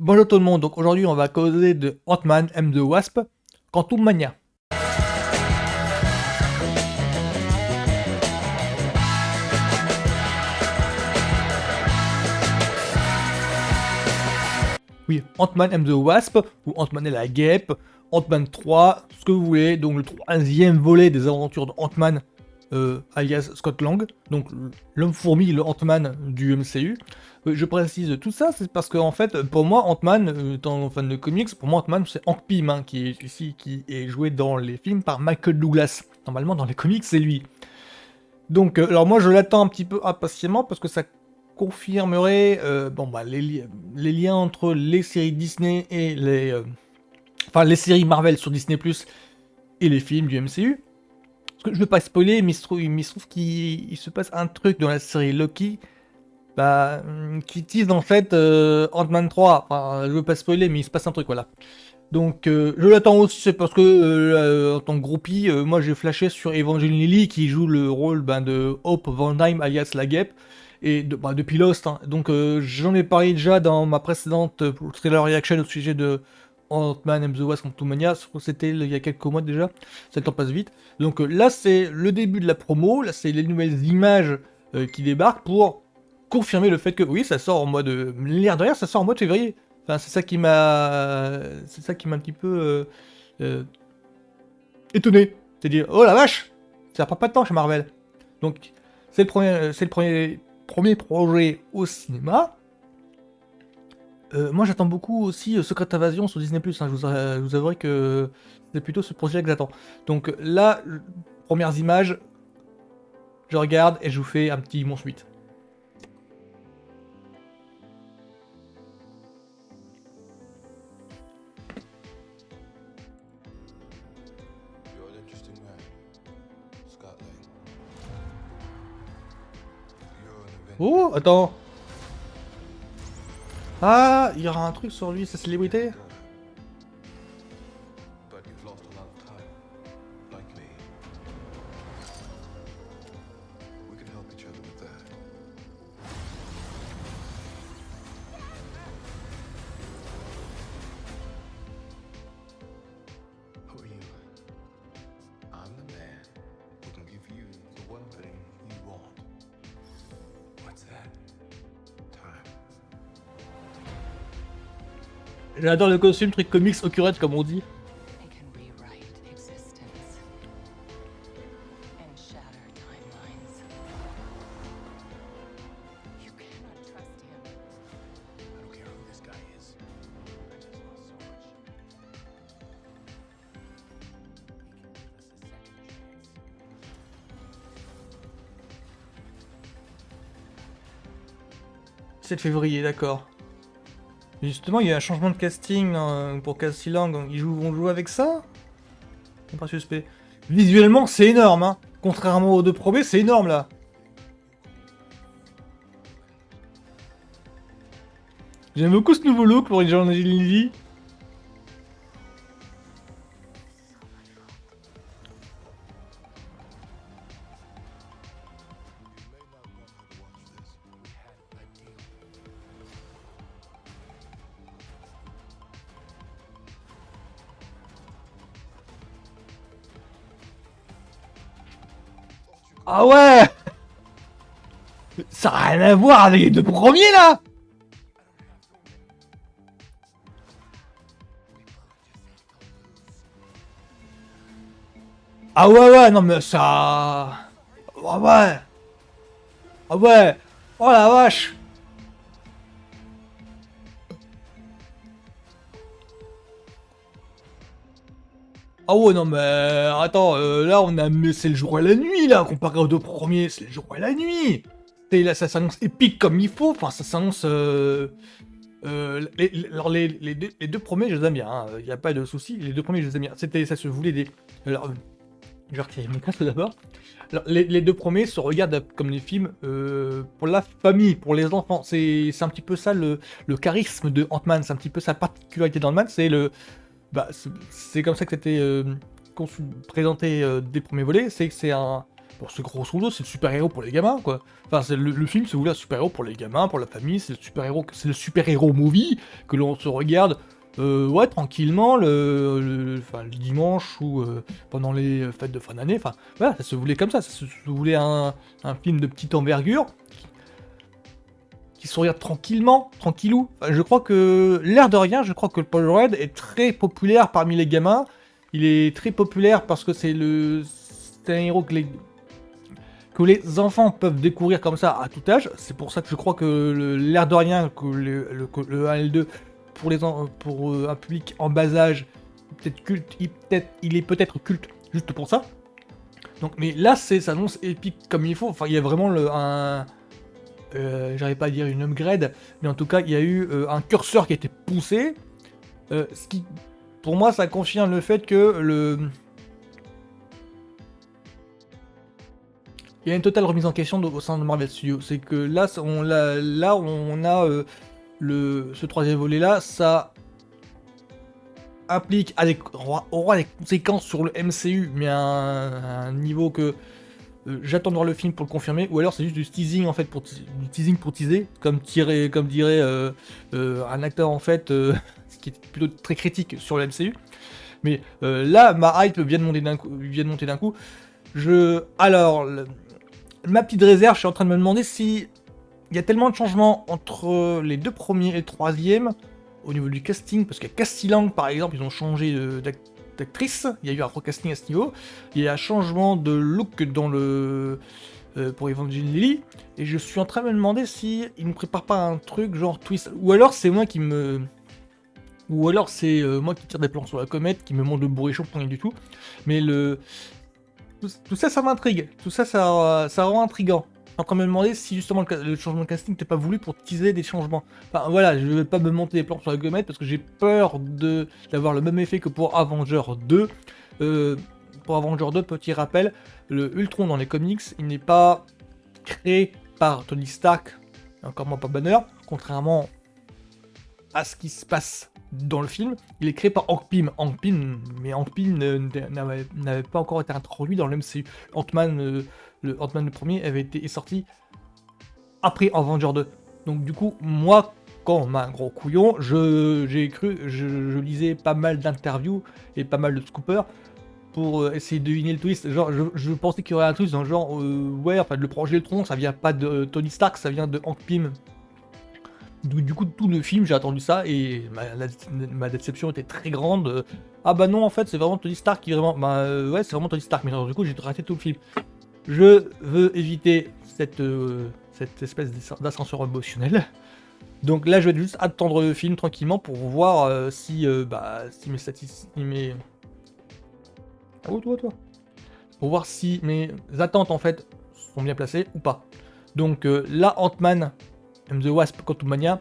Bonjour tout le monde, donc aujourd'hui on va causer de Ant-Man and the Wasp, Quantumania. Oui, Ant-Man and the Wasp, ou Ant-Man et la Guêpe, Ant-Man 3, ce que vous voulez, donc le troisième volet des aventures de Ant-Man, alias Scott Lang, donc l'homme-fourmi, le Ant-Man du MCU. Je précise tout ça, c'est parce que en fait, pour moi, Ant-Man, étant fan de comics, pour moi Ant-Man c'est Hank Pym, hein, qui est joué dans les films par Michael Douglas. Normalement, dans les comics, c'est lui. Donc, alors moi je l'attends un petit peu impatiemment parce que ça confirmerait les liens entre les séries Disney et les séries Marvel sur Disney Plus et les films du MCU. Parce que je veux pas spoiler, mais il se trouve qu'il se passe un truc dans la série Loki qui tease en fait Ant-Man 3. Enfin, je veux pas spoiler, mais il se passe un truc, voilà. Donc je l'attends aussi, c'est parce que en tant que groupie, moi j'ai flashé sur Evangeline Lilly qui joue le rôle de Hope Van Dyne alias la Guêpe, et depuis Lost, hein. Donc j'en ai parlé déjà dans ma précédente trailer reaction au sujet de Ant-Man and the Wasp Quantumania, c'était il y a quelques mois déjà, ça le temps passe vite. Donc là c'est le début de la promo, là c'est les nouvelles images qui débarquent pour confirmer le fait que oui ça sort en mois de... L'air de rien ça sort en mois de février. Enfin, c'est ça qui m'a un petit peu étonné. C'est-à-dire, oh la vache, ça prend pas de temps chez Marvel. Donc, c'est le premier projet au cinéma. Moi, j'attends beaucoup aussi Secret Invasion sur Disney+. Hein, je vous avouerai que c'est plutôt ce projet que j'attends. Donc là, premières images, je regarde et je vous fais un petit mon suite. You're an interesting man, Scott Lang. You're an Avenger. Oh, attends. Ah, il y aura un truc sur lui, sa célébrité. But you've lost a lot of time, like me. We can help each other with that. Who are you? I'm the man who can give you the one thing you want. What's that? Time. J'adore le costume, truc comics occurrent comme on dit. They can rewrite existence and shatter timelines. You cannot trust him. I don't care who this guy is. I just lost so much. He can give us a second chance. 7 février, d'accord. Mais justement, il y a un changement de casting pour Cassie Lang. Vont jouer avec ça? C'est pas suspect. Visuellement, c'est énorme, hein. Contrairement aux deux premiers, c'est énorme là. J'aime beaucoup ce nouveau look pour Evangeline Lilly. Ah ouais! Ça n'a rien à voir avec les deux premiers là! Ah ouais ouais, non mais ça... Ah ouais! Ah ouais! Oh la vache! Ah ouais, non mais attends, là on a... Mais c'est le jour et la nuit là, comparé aux deux premiers, c'est le jour et la nuit! Et là ça s'annonce épique comme il faut, enfin ça s'annonce... alors les deux premiers je les aime bien, il n'y a pas de souci, les deux premiers je les aime bien. Ça se voulait des... Alors, je vais retirer mon casque d'abord. Alors, les deux premiers se regardent comme des films pour la famille, pour les enfants. C'est un petit peu ça le charisme de Ant-Man, c'est un petit peu sa particularité d'Ant-Man, c'est le... c'est comme ça que c'était présenté des premiers volets, c'est que c'est un Bon, c'est grosso modo, c'est le super-héros pour les gamins, quoi. Enfin, le film, c'est voulu un super-héros pour les gamins, pour la famille, c'est le super-héros movie que l'on se regarde, ouais, tranquillement, enfin, le dimanche ou pendant les fêtes de fin d'année. Enfin, voilà, ça se voulait comme ça se voulait un film de petite envergure qui se regarde tranquillement, tranquillou. Enfin, je crois que, l'air de rien, je crois que le Paul Rudd est très populaire parmi les gamins. Il est très populaire parce que c'est un héros que les enfants peuvent découvrir comme ça à tout âge. C'est pour ça que je crois que l'air de rien, que le 1 et le 2, pour un public en bas âge, peut-être culte, il est peut-être culte juste pour ça. Donc, mais là, ça s'annonce épique comme il faut. Enfin, il y a vraiment j'arrive pas à dire une upgrade, mais en tout cas, il y a eu un curseur qui a été poussé. Ce qui, pour moi, ça confirme le fait que il y a une totale remise en question au sein de Marvel Studios. C'est que là, on a ce troisième volet-là, ça implique, aura des conséquences sur le MCU, mais à un niveau que j'attends de voir le film pour le confirmer, ou alors c'est juste du teasing en fait, du teasing pour teaser, comme dirait un acteur en fait, qui est plutôt très critique sur le MCU. Mais là, ma hype vient de monter d'un coup. Ma petite réserve, je suis en train de me demander si il y a tellement de changements entre les deux premiers et le troisième au niveau du casting, parce qu'à Cassie Lang par exemple, ils ont changé d'actrice, il y a eu un recasting à ce niveau, il y a un changement de look pour Evangeline Lilly, et je suis en train de me demander si ils ne préparent pas un truc genre twist, ou alors c'est moi qui tire des plans sur la comète, qui me montre le bourrichon pour rien du tout, mais tout ça, ça m'intrigue, ça rend intriguant. Je suis en train de me demander si justement le changement de casting n'était pas voulu pour teaser des changements. Enfin voilà, je vais pas me monter les plans sur la comète parce que j'ai peur d'avoir le même effet que pour Avenger 2. Pour Avenger 2, petit rappel, le Ultron dans les comics, il n'est pas créé par Tony Stark, encore moins par Banner, contrairement à ce qui se passe dans le film. Il est créé par Hank Pym. Mais Hank Pym n'avait pas encore été introduit dans le MCU. Ant-Man, le Ant-Man le premier est sorti après Avenger 2. Donc du coup, moi, quand on m'a un gros couillon, je lisais pas mal d'interviews et pas mal de scoopers pour essayer de deviner le twist. Genre, je pensais qu'il y aurait un twist dans le genre, ouais, enfin, le projet Ultron, ça vient pas de Tony Stark, ça vient de Hank Pym. Du coup, tout le film, j'ai attendu ça et ma déception était très grande. Ah bah non, en fait, c'est vraiment Tony Stark qui est vraiment... ouais, c'est vraiment Tony Stark, mais alors, du coup, j'ai raté tout le film. Je veux éviter cette espèce d'ascenseur émotionnel. Donc là, je vais juste attendre le film tranquillement pour voir si mes statistiques... Oh, toi. Pour voir si mes attentes, en fait, sont bien placées ou pas. Donc là, Ant-Man and the Wasp Quantumania,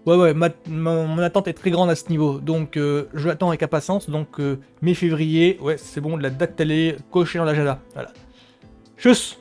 ouais, mon attente est très grande à ce niveau, donc je l'attends avec impatience, donc mi-février, ouais, c'est bon, la date elle est cochée dans l'agenda, voilà. Tchuss.